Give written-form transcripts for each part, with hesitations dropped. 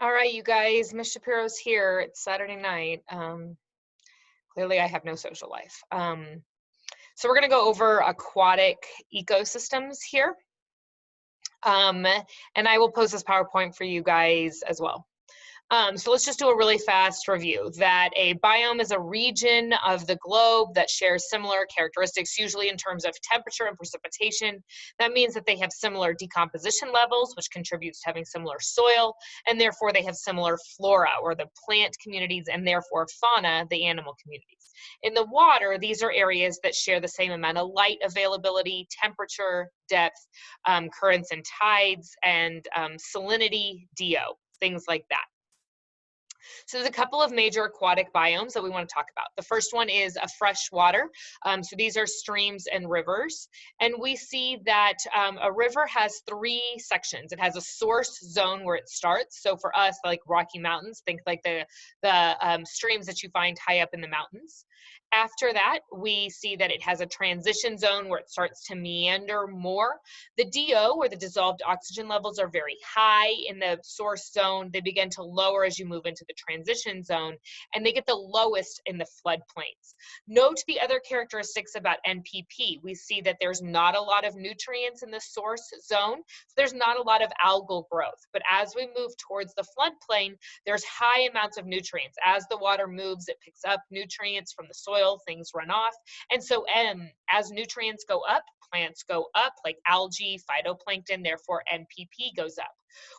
All right, you guys, Miss Shapiro's here. It's Saturday night. Clearly, I have no social life. So we're going to go over aquatic ecosystems here. And I will post this PowerPoint for you guys as well. So let's just do a really fast review. That a biome is a region of the globe that shares similar characteristics, usually in terms of temperature and precipitation. That means that they have similar decomposition levels, which contributes to having similar soil, and therefore they have similar flora, or the plant communities, and therefore fauna, the animal communities. In the water, these are areas that share the same amount of light availability, temperature, depth, currents and tides, and salinity, DO, things like that. So there's a couple of major aquatic biomes that we want to talk about. The first one is a freshwater. So these are streams and rivers. And we see that a river has three sections. It has a source zone where it starts. So for us, like Rocky Mountains, think like the streams that you find high up in the mountains. After that, we see that it has a transition zone where it starts to meander more. The DO, or the dissolved oxygen levels, are very high in the source zone. They begin to lower as you move into the transition zone, and they get the lowest in the floodplains. Note the other characteristics about NPP. We see that there's not a lot of nutrients in the source zone, so there's not a lot of algal growth. But as we move towards the floodplain, there's high amounts of nutrients. As the water moves, it picks up nutrients from the soil, things run off. And so as nutrients go up, plants go up, like algae, phytoplankton, therefore NPP goes up.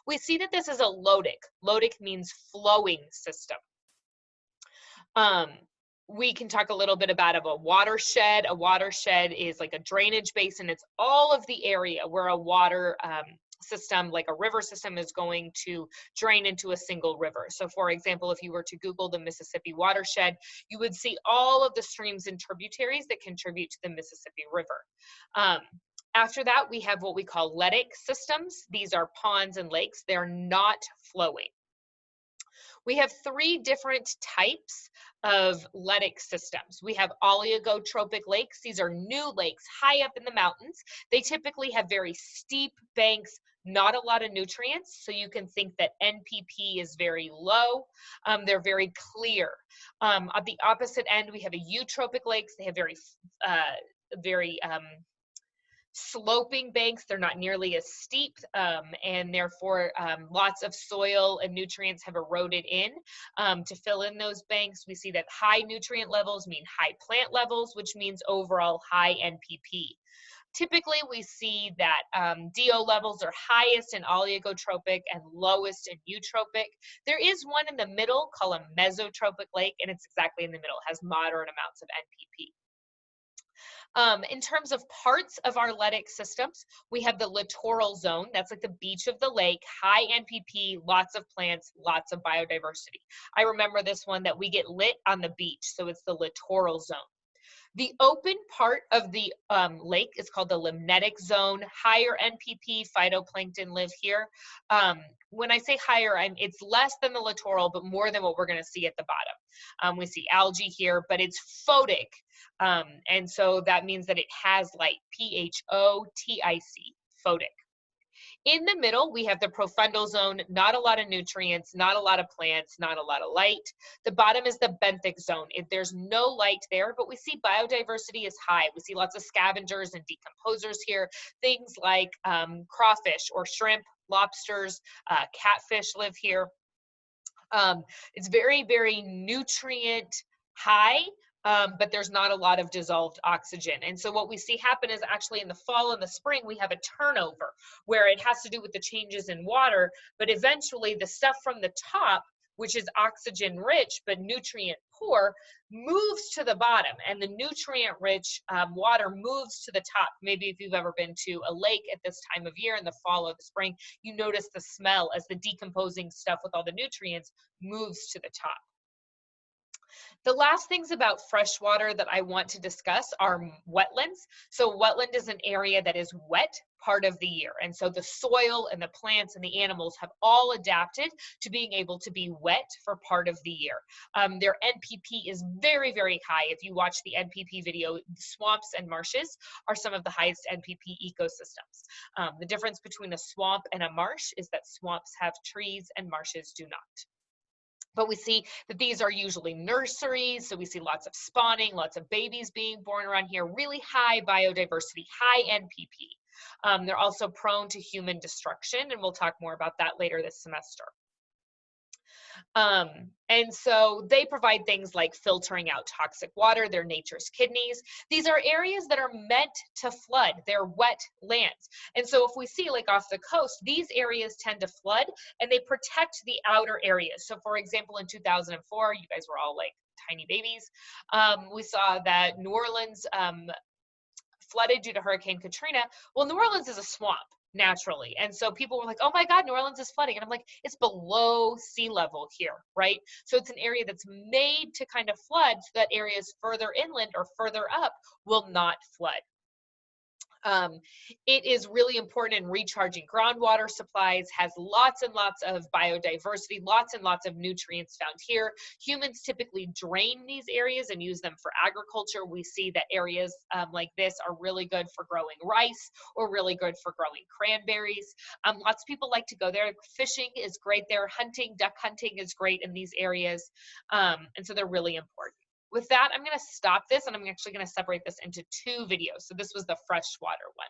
We see that this is a lotic. Lotic means flowing system. We can talk a little bit about a watershed. A watershed is like a drainage basin. It's all of the area where a water system, like a river system, is going to drain into a single river. So for example, if you were to Google the Mississippi watershed, you would see all of the streams and tributaries that contribute to the Mississippi River. After that, we have what we call letic systems. These are ponds and lakes. They're not flowing. We have three different types of letic systems. We have oligotrophic lakes. These are new lakes high up in the mountains. They typically have very steep banks, not a lot of nutrients, so you can think that NPP is very low. They're very clear. At the opposite end, we have a eutrophic lakes. They have very sloping banks. They're not nearly as steep, and therefore lots of soil and nutrients have eroded in to fill in those banks. We see that high nutrient levels mean high plant levels, which means overall high NPP. Typically, we see that DO levels are highest in oligotrophic and lowest in eutrophic. There is one in the middle called a mesotropic lake, and it's exactly in the middle. It has moderate amounts of NPP. In terms of parts of our letic systems, we have the littoral zone. That's like the beach of the lake, high NPP, lots of plants, lots of biodiversity. I remember this one, that we get lit on the beach, so it's the littoral zone. The open part of the lake is called the limnetic zone. Higher NPP phytoplankton live here. When I say higher, it's less than the littoral, but more than what we're going to see at the bottom. We see algae here, but it's photic. And so that means that it has light, P-H-O-T-I-C, photic. In the middle, we have the profundal zone, not a lot of nutrients, not a lot of plants, not a lot of light. The bottom is the benthic zone. There's no light there, but we see biodiversity is high. We see lots of scavengers and decomposers here, things like crawfish or shrimp, lobsters, catfish live here. It's very, very nutrient high, but there's not a lot of dissolved oxygen. And so what we see happen is actually in the fall and the spring, we have a turnover where it has to do with the changes in water, but eventually the stuff from the top, which is oxygen rich but nutrient poor, moves to the bottom, and the nutrient rich water moves to the top. Maybe if you've ever been to a lake at this time of year in the fall or the spring, you notice the smell as the decomposing stuff with all the nutrients moves to the top. The last things about freshwater that I want to discuss are wetlands. So wetland is an area that is wet part of the year. And so the soil and the plants and the animals have all adapted to being able to be wet for part of the year. Their NPP is very, very high. If you watch the NPP video, swamps and marshes are some of the highest NPP ecosystems. The difference between a swamp and a marsh is that swamps have trees and marshes do not. But we see that these are usually nurseries, so we see lots of spawning, lots of babies being born around here, really high biodiversity, high NPP. They're also prone to human destruction, and we'll talk more about that later this semester. And so they provide things like filtering out toxic water, they're nature's kidneys. These are areas that are meant to flood, they're wet lands. And so if we see like off the coast, these areas tend to flood and they protect the outer areas. So for example, in 2004, you guys were all like tiny babies. We saw that New Orleans flooded due to Hurricane Katrina. Well, New Orleans is a swamp naturally. And so people were like, oh my God, New Orleans is flooding. And I'm like, it's below sea level here, right? So it's an area that's made to kind of flood so that areas further inland or further up will not flood. It is really important in recharging groundwater supplies, has lots and lots of biodiversity, lots and lots of nutrients found here. Humans typically drain these areas and use them for agriculture. We see that areas like this are really good for growing rice or really good for growing cranberries. Lots of people like to go there. Fishing is great there. Hunting, duck hunting is great in these areas. And so they're really important. With that, I'm going to stop this and I'm actually going to separate this into two videos. So this was the freshwater one.